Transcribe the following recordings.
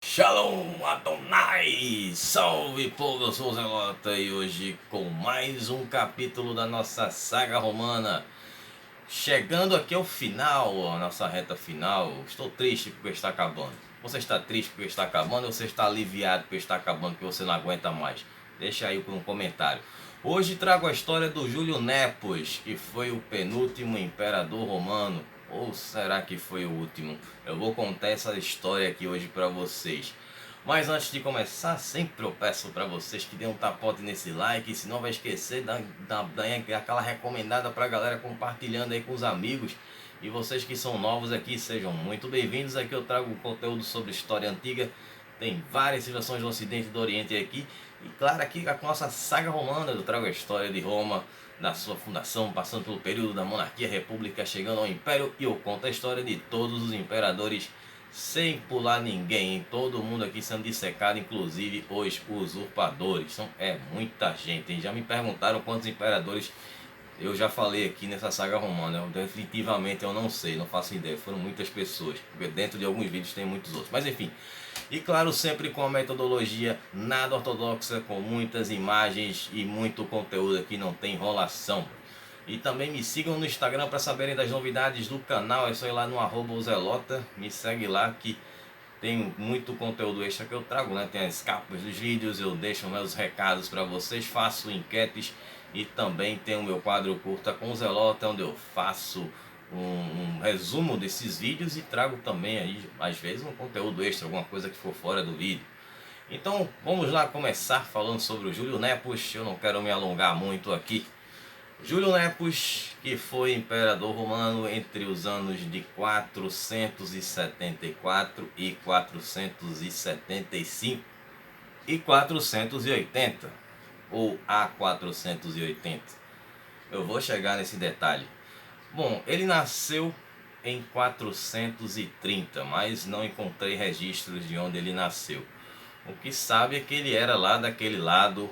Shalom Adonai! Salve povo, eu sou o Zelota e hoje com mais um capítulo da nossa saga romana. Chegando aqui ao final, a nossa reta final. Estou triste porque está acabando. Você está triste porque está acabando ou você está aliviado porque está acabando, porque você não aguenta mais? Deixa aí um comentário. Hoje trago a história do Júlio Nepos, que foi o penúltimo imperador romano. Ou será que foi o último? Eu vou contar essa história aqui hoje para vocês. Mas antes de começar, sempre eu peço para vocês que dêem um tapote nesse like. Se não vai esquecer, dá aquela recomendada para a galera, compartilhando aí com os amigos. E vocês que são novos aqui, sejam muito bem-vindos. Aqui eu trago conteúdo sobre história antiga. Tem várias civilizações do Ocidente e do Oriente aqui. E claro, aqui com a nossa saga romana, eu trago a história de Roma, da sua fundação, passando pelo período da monarquia, república, chegando ao império. E eu conto a história de todos os imperadores, sem pular ninguém, todo mundo aqui sendo dissecado, inclusive os usurpadores. É muita gente, hein? Já me perguntaram quantos imperadores eu já falei aqui nessa saga romana. Definitivamente eu não sei, não faço ideia. Foram muitas pessoas, porque dentro de alguns vídeos tem muitos outros. Mas enfim, e claro, sempre com a metodologia nada ortodoxa, com muitas imagens e muito conteúdo aqui, não tem enrolação. E também me sigam no Instagram para saberem das novidades do canal. É só ir lá no @zelota, me segue lá que tem muito conteúdo extra que eu trago, né? Tem as capas dos vídeos, eu deixo meus recados para vocês, faço enquetes e também tem o meu quadro Curta com o Zelota, onde eu faço um resumo desses vídeos e trago também aí, às vezes, um conteúdo extra, alguma coisa que for fora do vídeo. Então vamos lá começar falando sobre o Júlio Nepos. Eu não quero me alongar muito aqui. Júlio Nepos, que foi imperador romano entre os anos de 474 e 475 e 480, ou a 480. Eu vou chegar nesse detalhe. Bom, ele nasceu em 430, mas não encontrei registros de onde ele nasceu. O que sabe é que ele era lá daquele lado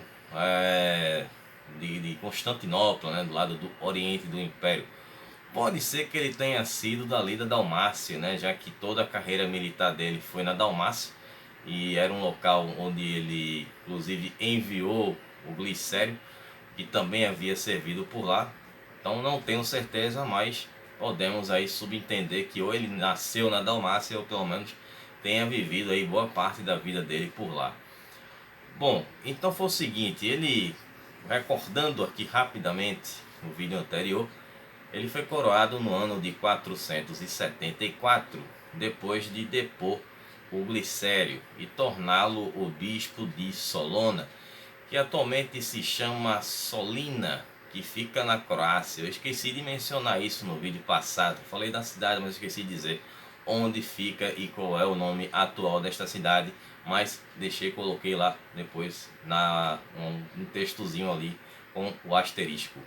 de Constantinopla, né, do lado do Oriente do Império. Pode ser que ele tenha sido dali da Dalmácia, né, já que toda a carreira militar dele foi na Dalmácia, e era um local onde ele inclusive enviou o Glicério, que também havia servido por lá. Então não tenho certeza, mas podemos aí subentender que ou ele nasceu na Dalmácia ou pelo menos tenha vivido aí boa parte da vida dele por lá. Bom, então foi o seguinte, ele, recordando aqui rapidamente no vídeo anterior, ele foi coroado no ano de 474, depois de depor o Glicério e torná-lo o bispo de Solona, que atualmente se chama Solina, que fica na Croácia. Eu esqueci de mencionar isso no vídeo passado, falei da cidade, mas esqueci de dizer onde fica e qual é o nome atual desta cidade, mas coloquei lá depois um textozinho ali com o asterisco.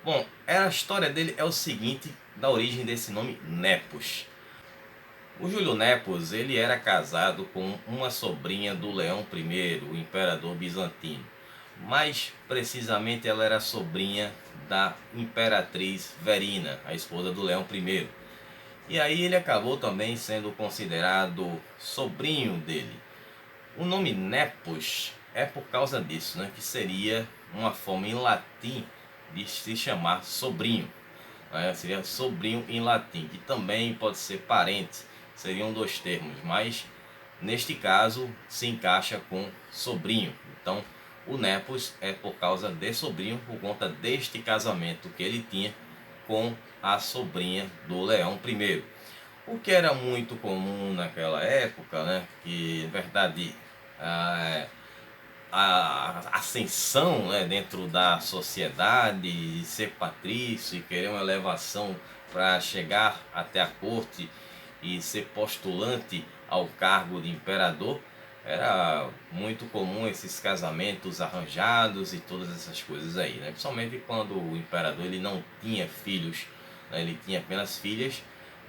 Bom, a história dele é o seguinte, da origem desse nome Nepos. O Júlio Nepos, ele era casado com uma sobrinha do Leão I, o imperador bizantino. Mais precisamente ela era sobrinha da imperatriz Verina, a esposa do Leão I. E aí ele acabou também sendo considerado sobrinho dele. O nome Nepos é por causa disso, né, que seria uma forma em latim de se chamar sobrinho. Seria sobrinho em latim, que também pode ser parente, seriam dois termos, mas neste caso se encaixa com sobrinho. Então o Nepos é por causa de sobrinho, por conta deste casamento que ele tinha com a sobrinha do Leão I. O que era muito comum naquela época, né, que na verdade a ascensão, né, dentro da sociedade, ser patrício e querer uma elevação para chegar até a corte e ser postulante ao cargo de imperador, era muito comum esses casamentos arranjados e todas essas coisas aí, né? Principalmente quando o imperador ele não tinha filhos, né? Ele tinha apenas filhas,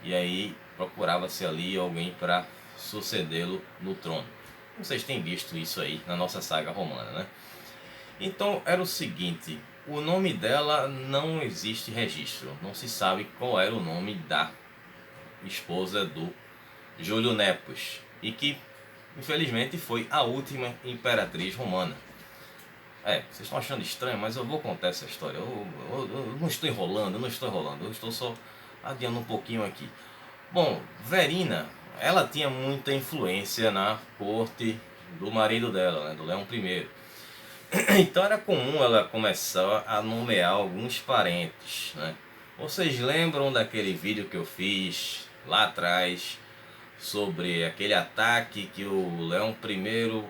e aí procurava-se ali alguém para sucedê-lo no trono. Vocês têm visto isso aí na nossa saga romana, né? Então era o seguinte, o nome dela não existe registro, não se sabe qual era o nome da esposa do Júlio Nepos, e que infelizmente foi a última imperatriz romana. Vocês estão achando estranho, mas eu vou contar essa história. Eu não estou enrolando, eu estou só adiando um pouquinho aqui. Bom, Verina, ela tinha muita influência na corte do marido dela, né, do Leão I. Então era comum ela começar a nomear alguns parentes, né? Vocês lembram daquele vídeo que eu fiz lá atrás sobre aquele ataque que o Leão I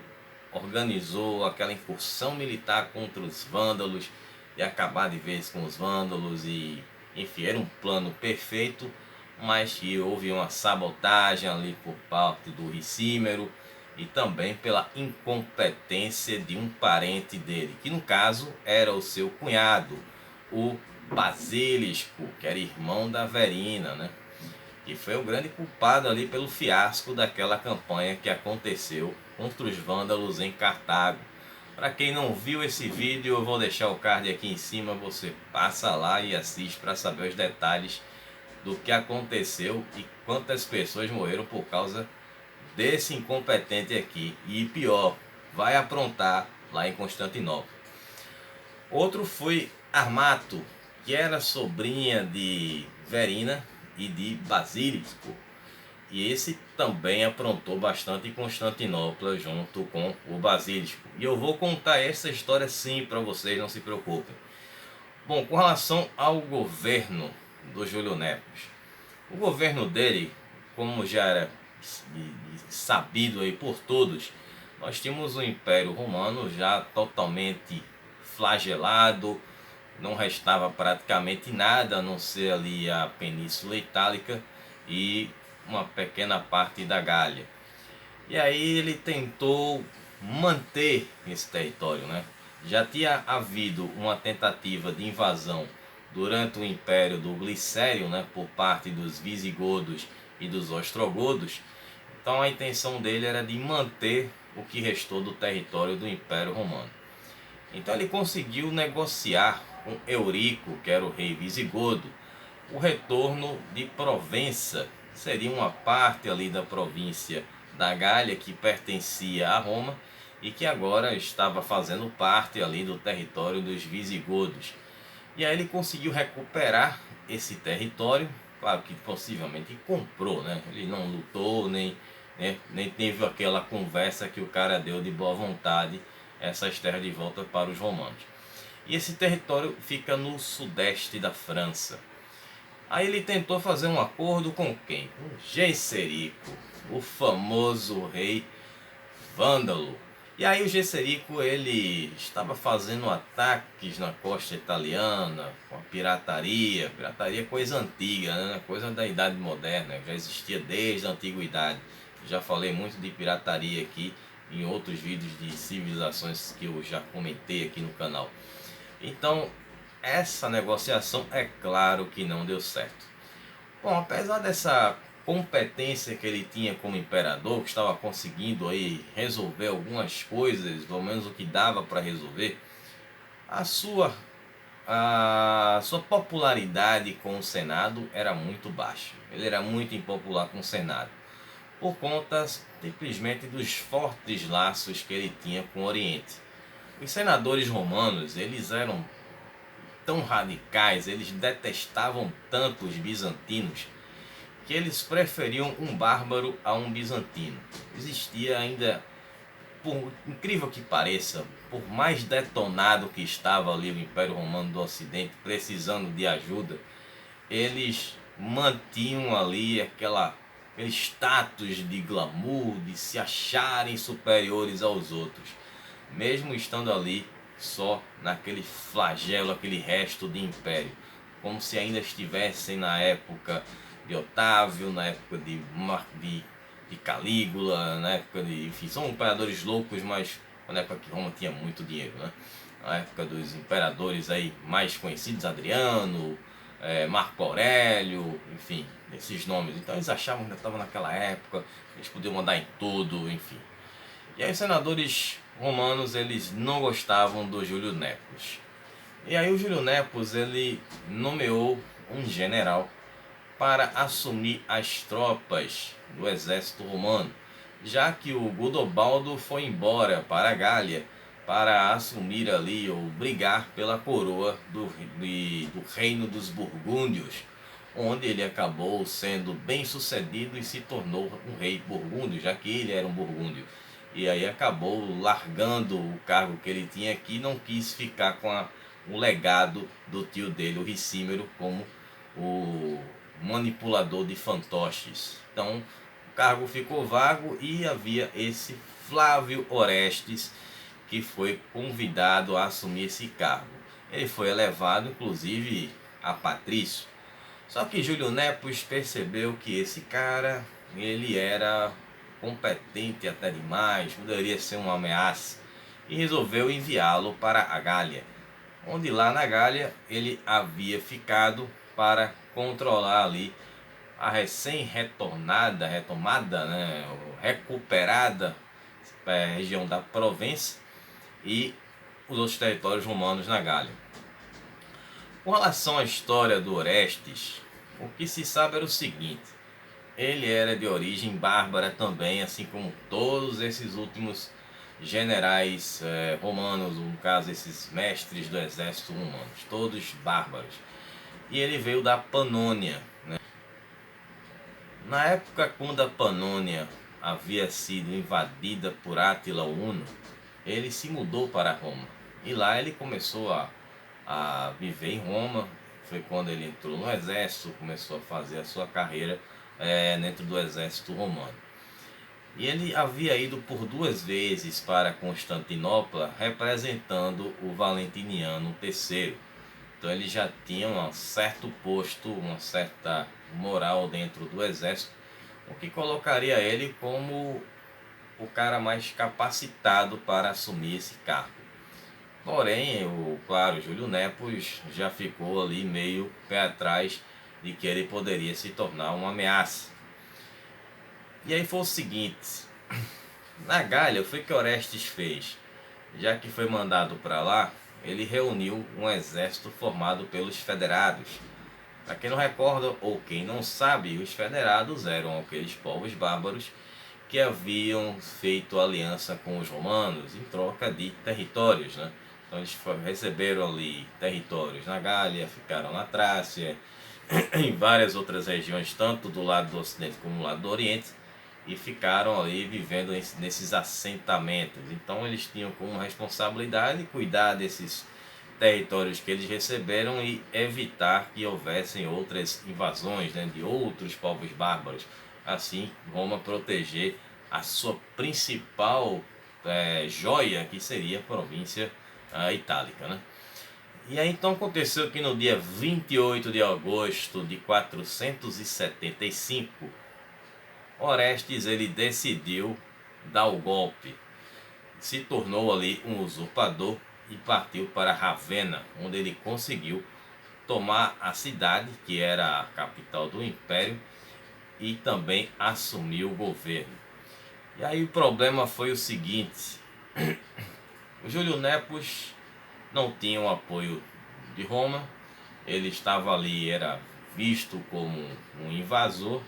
organizou, aquela incursão militar contra os vândalos e acabar de vez com os vândalos, e enfim, era um plano perfeito, mas que houve uma sabotagem ali por parte do Ricímero e também pela incompetência de um parente dele, que no caso era o seu cunhado, o Basílisco, que era irmão da Verina, né? Que foi o grande culpado ali pelo fiasco daquela campanha que aconteceu contra os vândalos em Cartago. Para quem não viu esse vídeo, eu vou deixar o card aqui em cima, você passa lá e assiste para saber os detalhes do que aconteceu e quantas pessoas morreram por causa desse incompetente aqui. E pior, vai aprontar lá em Constantinopla. Outro foi Armato, que era sobrinha de Verina e de Basílisco. E esse também aprontou bastante em Constantinopla junto com o Basílisco. E eu vou contar essa história sim para vocês, não se preocupem. Bom, com relação ao governo do Júlio Nepos. O governo dele, como já era sabido aí por todos, nós tínhamos o Império Romano já totalmente flagelado, não restava praticamente nada a não ser ali a Península Itálica e uma pequena parte da Gália. E aí ele tentou manter esse território, né? Já tinha havido uma tentativa de invasão durante o Império do Glicério, né, por parte dos visigodos e dos ostrogodos. Então a intenção dele era de manter o que restou do território do Império Romano. Então ele conseguiu negociar com Eurico, que era o rei visigodo, o retorno de Provença. Seria uma parte ali da província da Gália que pertencia a Roma e que agora estava fazendo parte ali do território dos visigodos. E aí ele conseguiu recuperar esse território, claro que possivelmente comprou, né? Ele não lutou, nem teve aquela conversa que o cara deu de boa vontade essas terras de volta para os romanos. E esse território fica no sudeste da França. Aí ele tentou fazer um acordo com quem? Com Gesserico, o famoso rei vândalo. E aí o Gesserico ele estava fazendo ataques na costa italiana, com a pirataria é coisa antiga, né? Coisa da Idade Moderna, já existia desde a Antiguidade. Já falei muito de pirataria aqui em outros vídeos de civilizações que eu já comentei aqui no canal. Então, essa negociação é claro que não deu certo. Bom, apesar dessa competência que ele tinha como imperador, que estava conseguindo aí resolver algumas coisas, pelo menos o que dava para resolver, a sua popularidade com o Senado era muito baixa. Ele era muito impopular com o Senado, por conta simplesmente dos fortes laços que ele tinha com o Oriente. Os senadores romanos, eles eram tão radicais, eles detestavam tanto os bizantinos, que eles preferiam um bárbaro a um bizantino. Existia ainda, por incrível que pareça, por mais detonado que estava ali o Império Romano do Ocidente, precisando de ajuda, eles mantinham ali aquele status de glamour, de se acharem superiores aos outros, mesmo estando ali só naquele flagelo, aquele resto de império, como se ainda estivessem na época de Otávio, na época de Calígula, na época de... Enfim, são imperadores loucos, mas na época que Roma tinha muito dinheiro, né? Na época dos imperadores aí mais conhecidos, Adriano, Marco Aurélio, enfim, esses nomes. Então eles achavam que estavam naquela época, eles podiam mandar em tudo, enfim. E aí os senadores romanos eles não gostavam do Júlio Nepos. E aí o Júlio Nepos ele nomeou um general para assumir as tropas do exército romano, já que o Gudobaldo foi embora para a Gália para assumir ali ou brigar pela coroa do reino dos Burgúndios, onde ele acabou sendo bem sucedido e se tornou um rei burgúndio, já que ele era um burgúndio. E aí acabou largando o cargo que ele tinha aqui, não quis ficar com o legado do tio dele, o Ricímero, como o manipulador de fantoches. Então o cargo ficou vago e havia esse Flávio Orestes que foi convidado a assumir esse cargo. Ele foi elevado inclusive a patrício. Só que Júlio Nepos percebeu que esse cara ele era competente até demais, poderia ser uma ameaça, e resolveu enviá-lo para a Gália, onde lá na Gália ele havia ficado para controlar ali a retomada, né, recuperada região da Provença e os outros territórios romanos na Gália. Com relação à história do Orestes, o que se sabe era o seguinte: ele era de origem bárbara também, assim como todos esses últimos generais romanos, no caso esses mestres do exército romanos, todos bárbaros. E ele veio da Panônia, né? Na época quando a Panônia havia sido invadida por Átila o Huno, ele se mudou para Roma. E lá ele começou a viver em Roma. Foi quando ele entrou no exército, começou a fazer a sua carreira dentro do exército romano. E ele havia ido por 2 vezes para Constantinopla representando o Valentiniano III. Então ele já tinha um certo posto, uma certa moral dentro do exército, o que colocaria ele como o cara mais capacitado para assumir esse cargo. Porém, claro, Júlio Nepos já ficou ali meio pé atrás de que ele poderia se tornar uma ameaça. E aí foi o seguinte: na Gália, foi o que Orestes fez. Já que foi mandado para lá, ele reuniu um exército formado pelos federados. Para quem não recorda ou quem não sabe, os federados eram aqueles povos bárbaros que haviam feito aliança com os romanos em troca de territórios, né? Então eles receberam ali territórios na Gália, ficaram na Trácia, em várias outras regiões, tanto do lado do Ocidente como do lado do Oriente, e ficaram ali vivendo nesses assentamentos. Então eles tinham como responsabilidade cuidar desses territórios que eles receberam e evitar que houvessem outras invasões, né, de outros povos bárbaros. Assim, Roma proteger a sua principal joia, que seria a província itálica, né? E aí então aconteceu que no dia 28 de agosto de 475, Orestes ele decidiu dar o golpe, se tornou ali um usurpador e partiu para Ravenna, onde ele conseguiu tomar a cidade, que era a capital do império, e também assumiu o governo. E aí o problema foi o seguinte: o Júlio Nepos não tinha o apoio de Roma, ele estava ali, era visto como um invasor,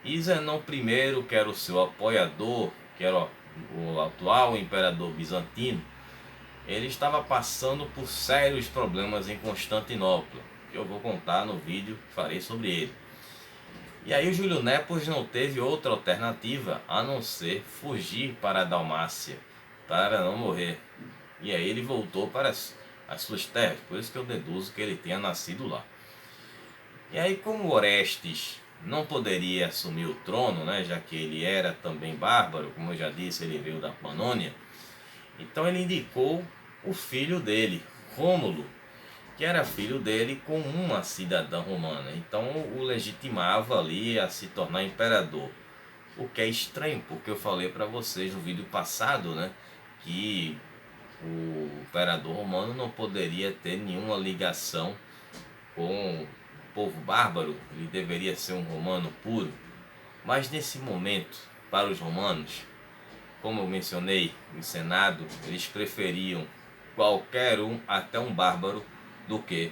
e Zenão I, que era o seu apoiador, que era o atual imperador bizantino, ele estava passando por sérios problemas em Constantinopla, que eu vou contar no vídeo que farei sobre ele. E aí o Júlio Nepos não teve outra alternativa a não ser fugir para a Dalmácia, para não morrer. E aí ele voltou para as suas terras, por isso que eu deduzo que ele tenha nascido lá. E aí, como Orestes não poderia assumir o trono, né, já que ele era também bárbaro, como eu já disse, ele veio da Panônia, então ele indicou o filho dele, Rômulo, que era filho dele com uma cidadã romana. Então o legitimava ali a se tornar imperador. O que é estranho, porque eu falei para vocês no vídeo passado, né, que o imperador romano não poderia ter nenhuma ligação com o povo bárbaro, ele deveria ser um romano puro. Mas nesse momento, para os romanos, como eu mencionei no Senado, eles preferiam qualquer um, até um bárbaro, do que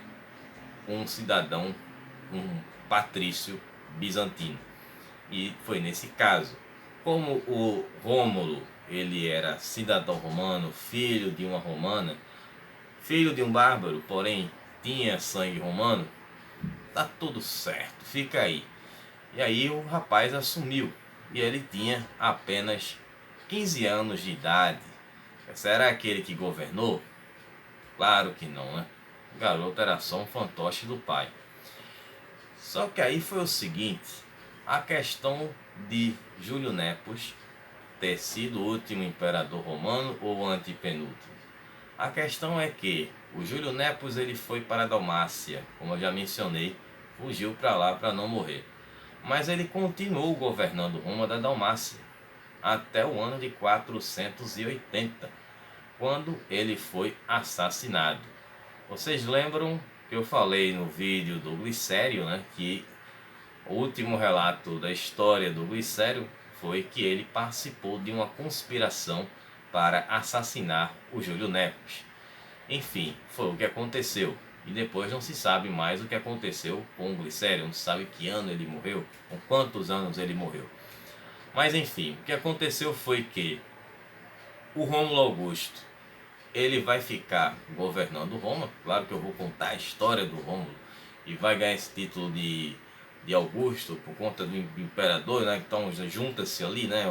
um cidadão, um patrício bizantino. E foi nesse caso. Como o Rômulo, ele era cidadão romano, filho de uma romana, filho de um bárbaro, porém tinha sangue romano, tá tudo certo, fica aí. E aí o rapaz assumiu, e ele tinha apenas 15 anos de idade. Será aquele que governou? Claro que não, né? O garoto era só um fantoche do pai. Só que aí foi o seguinte, a questão de Júlio Nepos ter sido o último imperador romano ou o antepenúltimo. A questão é que o Júlio Nepos ele foi para a Dalmácia, como eu já mencionei, fugiu para lá para não morrer. Mas ele continuou governando Roma da Dalmácia até o ano de 480, quando ele foi assassinado. Vocês lembram que eu falei no vídeo do Glicério, né, que o último relato da história do Glicério foi que ele participou de uma conspiração para assassinar o Júlio Nepos. Enfim, foi o que aconteceu. E depois não se sabe mais o que aconteceu com o Glicério, não se sabe que ano ele morreu, com quantos anos ele morreu. Mas enfim, o que aconteceu foi que o Rômulo Augusto, ele vai ficar governando Roma. Claro que eu vou contar a história do Rômulo e vai ganhar esse título de Augusto por conta do imperador, né? Então junta-se ali, né?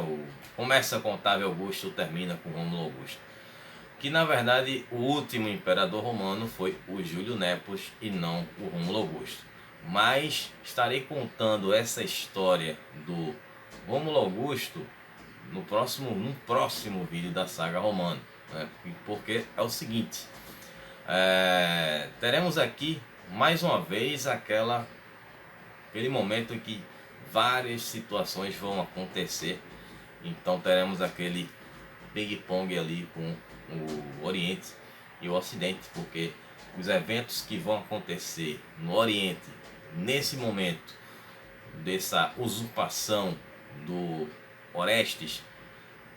Começa com Otávio Augusto, termina com Rômulo Augusto. Que na verdade o último imperador romano foi o Júlio Nepos e não o Rômulo Augusto. Mas estarei contando essa história do Rômulo Augusto num próximo vídeo da saga romana, né? Porque é o seguinte, teremos aqui mais uma vez aquele momento em que várias situações vão acontecer. Então teremos aquele ping-pong ali com o Oriente e o Ocidente, porque os eventos que vão acontecer no Oriente nesse momento dessa usurpação do Orestes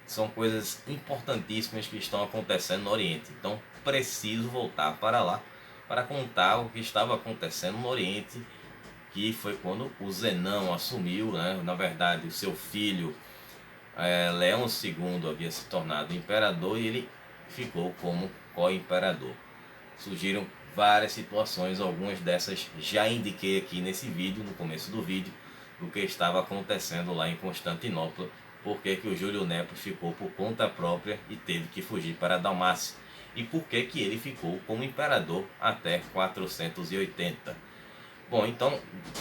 são coisas importantíssimas que estão acontecendo no Oriente. Então preciso voltar para lá para contar o que estava acontecendo no Oriente, que foi quando o Zenão assumiu, né? Na verdade o seu filho Leão II havia se tornado imperador e ele ficou como co-imperador. Surgiram várias situações, algumas dessas já indiquei aqui nesse vídeo, no começo do vídeo, do que estava acontecendo lá em Constantinopla, porque que o Júlio Nepos ficou por conta própria e teve que fugir para a Dalmácia, e por que ele ficou como imperador até 480. Bom, então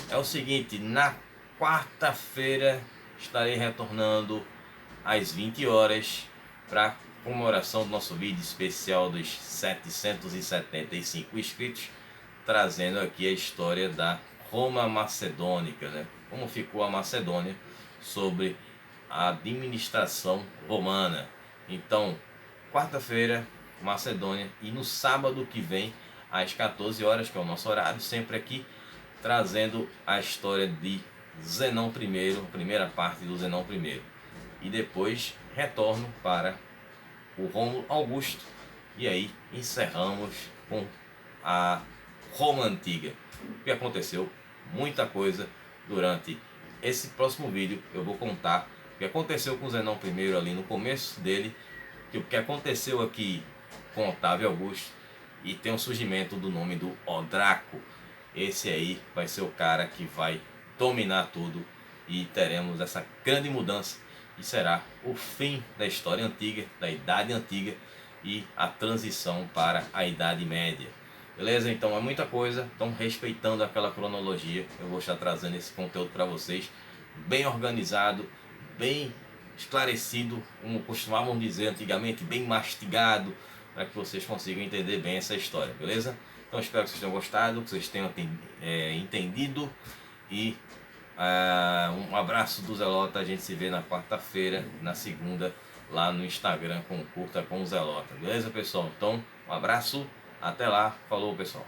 é o seguinte, na quarta-feira estarei retornando às 20 horas para comemoração do nosso vídeo especial dos 775 inscritos, trazendo aqui a história da Roma Macedônica, né? Como ficou a Macedônia sobre a administração romana. Então, quarta-feira, Macedônia, e no sábado que vem, às 14 horas, que é o nosso horário, sempre aqui, trazendo a história de Zenão I, a primeira parte do Zenão I. E depois retorno para o Rômulo Augusto, e aí encerramos com a Roma Antiga. O que aconteceu? Muita coisa durante esse próximo vídeo. Eu vou contar o que aconteceu com Zenão I ali no começo dele, o que aconteceu aqui com Otávio Augusto, e tem o surgimento do nome do Odraco. Esse aí vai ser o cara que vai dominar tudo, e teremos essa grande mudança, e será o fim da história antiga, da Idade Antiga, e a transição para a Idade Média. Beleza? Então é muita coisa. Então, respeitando aquela cronologia, eu vou estar trazendo esse conteúdo para vocês, bem organizado, bem esclarecido, como costumavam dizer antigamente, bem mastigado, para que vocês consigam entender bem essa história, beleza? Então espero que vocês tenham gostado, que vocês tenham entendido, e um abraço do Zelota. A gente se vê na quarta-feira, na segunda, lá no Instagram com Curta com o Zelota, beleza, pessoal? Então um abraço, até lá, falou, pessoal.